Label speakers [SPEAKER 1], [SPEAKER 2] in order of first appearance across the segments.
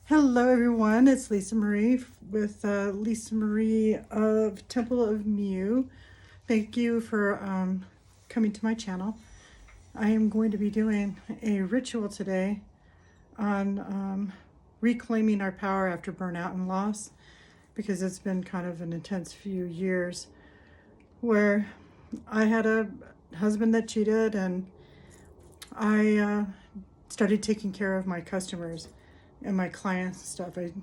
[SPEAKER 1] Hello, everyone. It's Lisa Marie with Lisa Marie of Temple of Mu. Thank you for coming to my channel. I am going to be doing a ritual today on reclaiming our power after burnout and loss, because it's been kind of an intense few years where I had a husband that cheated, and I started taking care of my customers and my clients and stuff. I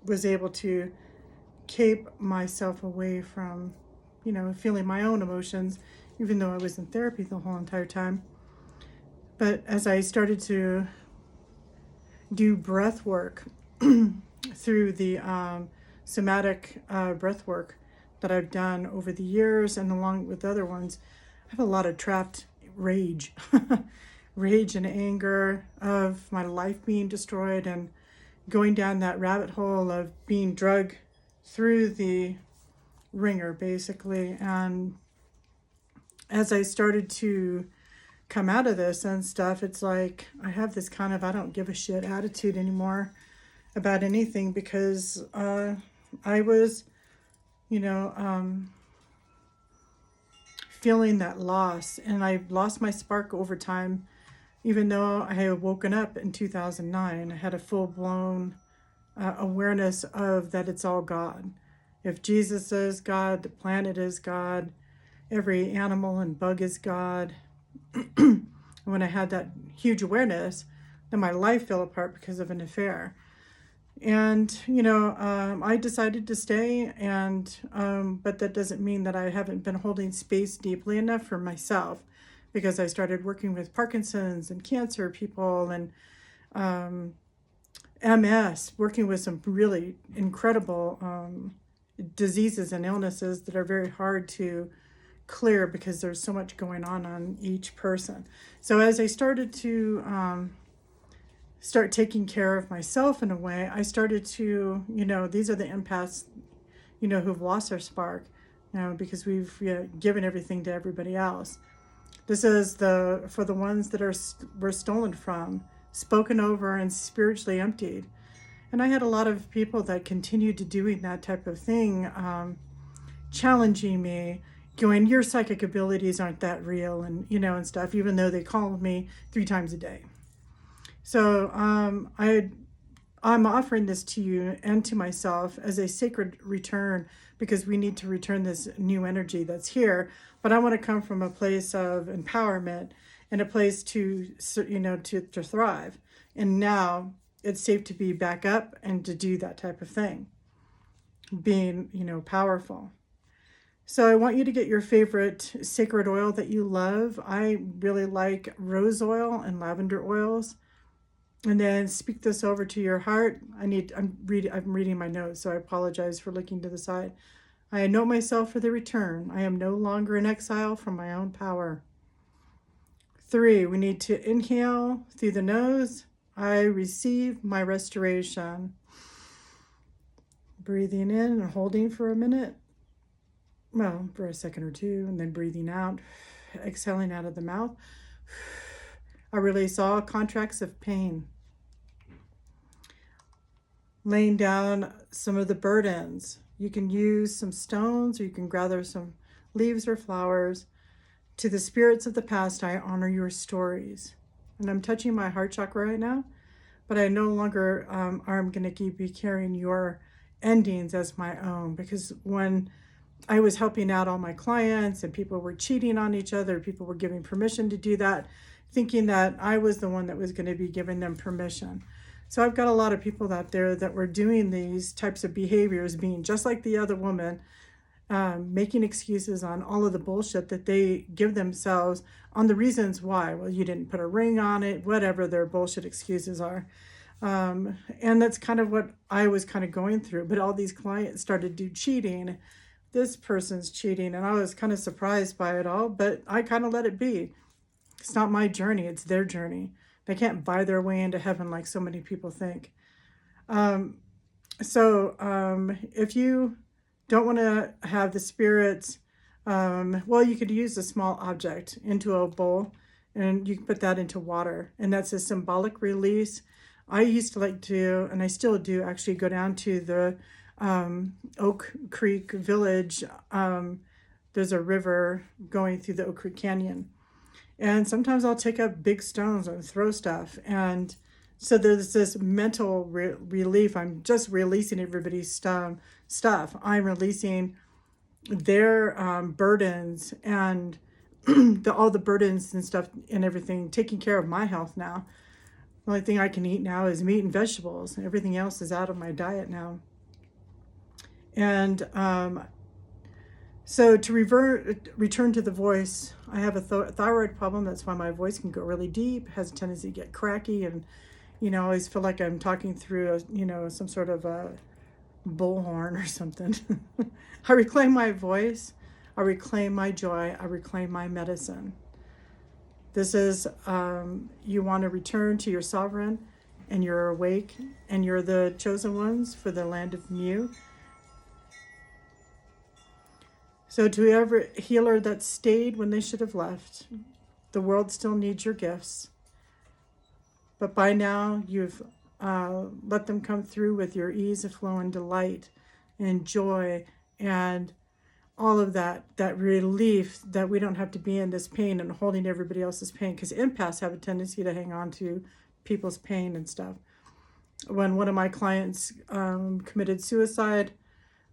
[SPEAKER 1] was able to keep myself away from, feeling my own emotions, even though I was in therapy the whole entire time. But as I started to do breath work through the somatic breath work that I've done over the years, and along with other ones, I have a lot of trapped rage, rage and anger of my life being destroyed, and going down that rabbit hole of being drugged through the ringer, basically. And as I started to come out of this and stuff, it's like I have this kind of I don't give a shit attitude anymore about anything, because I was, feeling that loss, and I lost my spark over time. Even though I had woken up in 2009, I had a full-blown awareness of that it's all God. If Jesus is God, the planet is God, every animal and bug is God. And when I had that huge awareness, then my life fell apart because of an affair. And, I decided to stay, and but that doesn't mean that I haven't been holding space deeply enough for myself, because I started working with Parkinson's and cancer people, and MS, working with some really incredible diseases and illnesses that are very hard to clear because there's so much going on each person. So as I started to start taking care of myself in a way, I started to, these are the empaths, who've lost their spark, because we've given everything to everybody else. This is for the ones that were stolen from, spoken over, and spiritually emptied. And I had a lot of people that continued to doing that type of thing, challenging me, going, your psychic abilities aren't that real, and and stuff, even though they called me 3 times a day. So I'm offering this to you and to myself as a sacred return, because we need to return this new energy that's here. But I want to come from a place of empowerment and a place to thrive. And now it's safe to be back up and to do that type of thing, being, powerful. So I want you to get your favorite sacred oil that you love. I really like rose oil and lavender oils. And then speak this over to your heart. I'm reading my notes, so I apologize for looking to the side. I anoint myself for the return. I am no longer in exile from my own power. 3, we need to inhale through the nose. I receive my restoration. Breathing in and holding for a minute. Well, for a second or two, and then breathing out, exhaling out of the mouth. I release all contracts of pain. Laying down some of the burdens. You can use some stones, or you can gather some leaves or flowers. To the spirits of the past, I honor your stories. And I'm touching my heart chakra right now, but I no longer am going to be carrying your endings as my own, because when I was helping out all my clients and people were cheating on each other, people were giving permission to do that, thinking that I was the one that was going to be giving them permission. So I've got a lot of people out there that were doing these types of behaviors, being just like the other woman, making excuses on all of the bullshit that they give themselves on the reasons why. Well, you didn't put a ring on it, whatever their bullshit excuses are. And that's kind of what I was kind of going through. But all these clients started to do cheating. This person's cheating, and I was kind of surprised by it all, but I kind of let it be. It's not my journey, it's their journey. They can't buy their way into heaven like so many people think. If you don't want to have the spirits, well, you could use a small object into a bowl, and you can put that into water, and that's a symbolic release I used to like to, and I still do actually, go down to the Oak Creek Village. There's a river going through the Oak Creek Canyon. And sometimes I'll take up big stones and throw stuff. And so there's this mental relief. I'm just releasing everybody's stuff. I'm releasing their burdens and all the burdens and stuff and everything, taking care of my health now. The only thing I can eat now is meat and vegetables. Everything else is out of my diet now. And so to return to the voice, I have a thyroid problem. That's why my voice can go really deep, has a tendency to get cracky, and I always feel like I'm talking through some sort of a bullhorn or something. I reclaim my voice. I reclaim my joy. I reclaim my medicine. This is, you want to return to your sovereign, and you're awake, and you're the chosen ones for the land of Mu. So to every healer that stayed when they should have left, the world still needs your gifts. But by now, you've let them come through with your ease of flow and delight and joy and all of that relief, that we don't have to be in this pain and holding everybody else's pain, because empaths have a tendency to hang on to people's pain and stuff. When one of my clients committed suicide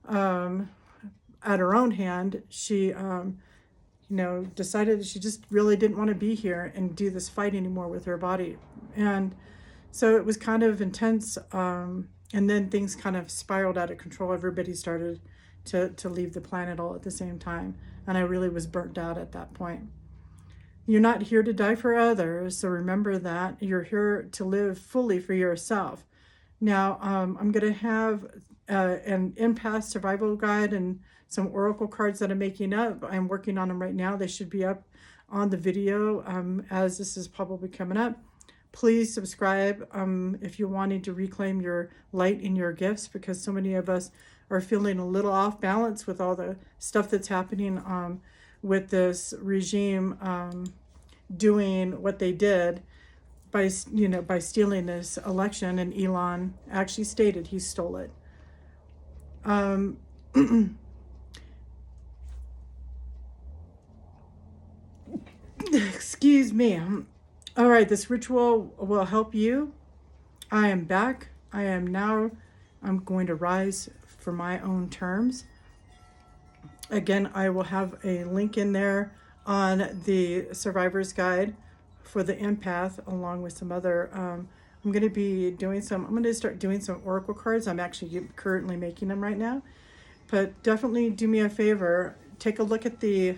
[SPEAKER 1] at her own hand, she decided she just really didn't want to be here and do this fight anymore with her body. And so it was kind of intense, and then things kind of spiraled out of control. Everybody started to leave the planet all at the same time. And I really was burnt out at that point. You're not here to die for others, so remember that. You're here to live fully for yourself. Now, I'm going to have an empath survival guide and some oracle cards that I'm making up. I'm working on them right now. They should be up on the video as this is probably coming up. Please subscribe if you're wanting to reclaim your light and your gifts, because so many of us are feeling a little off balance with all the stuff that's happening with this regime doing what they did by stealing this election. And Elon actually stated he stole it. Excuse me. All right, this ritual will help you. I am back. I'm going to rise for my own terms. Again, I will have a link in there on the survivor's guide for the empath, along with some other, I'm going to start doing some oracle cards. I'm actually currently making them right now. But definitely do me a favor, take a look at the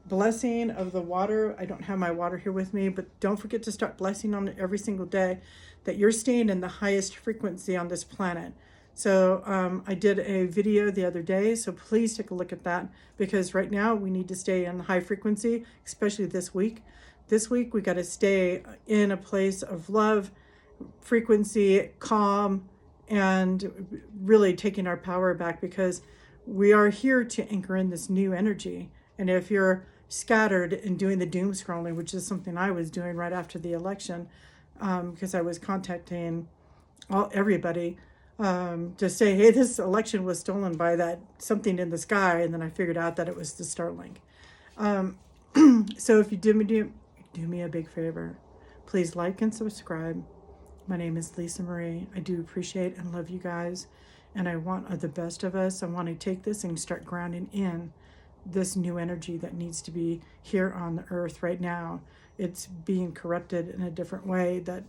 [SPEAKER 1] blessing of the water. I don't have my water here with me, but don't forget to start blessing on it every single day, that you're staying in the highest frequency on this planet. So I did a video the other day, so please take a look at that, because right now we need to stay in high frequency, especially this week. This week we got to stay in a place of love, frequency, calm, and really taking our power back, because we are here to anchor in this new energy. And if you're scattered and doing the doom scrolling, which is something I was doing right after the election, because I was contacting everybody to say, hey, this election was stolen by that something in the sky, and then I figured out that it was the Starlink. So if you do me a big favor, please like and subscribe. My name is Lisa Marie. I do appreciate and love you guys, and I want the best of us. I want to take this and start grounding in this new energy that needs to be here on the earth right now. It's being corrupted in a different way that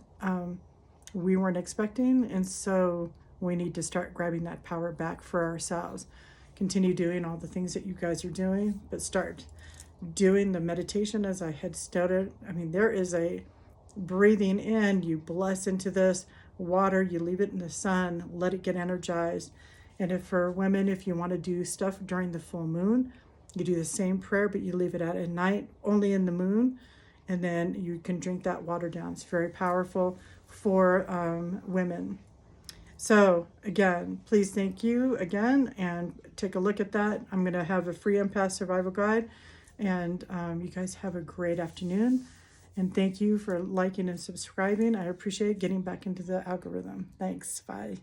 [SPEAKER 1] we weren't expecting, and so we need to start grabbing that power back for ourselves. Continue doing all the things that you guys are doing, but start doing the meditation as I had started. I mean, there is a breathing in, you bless into this water, you leave it in the sun, let it get energized. And if for women, if you want to do stuff during the full moon, you do the same prayer, but you leave it out at night, only in the moon, and then you can drink that water down. It's very powerful for women. So again, please thank you again, and take a look at that. I'm going to have a free empath survival guide, and you guys have a great afternoon. And thank you for liking and subscribing. I appreciate getting back into the algorithm. Thanks. Bye.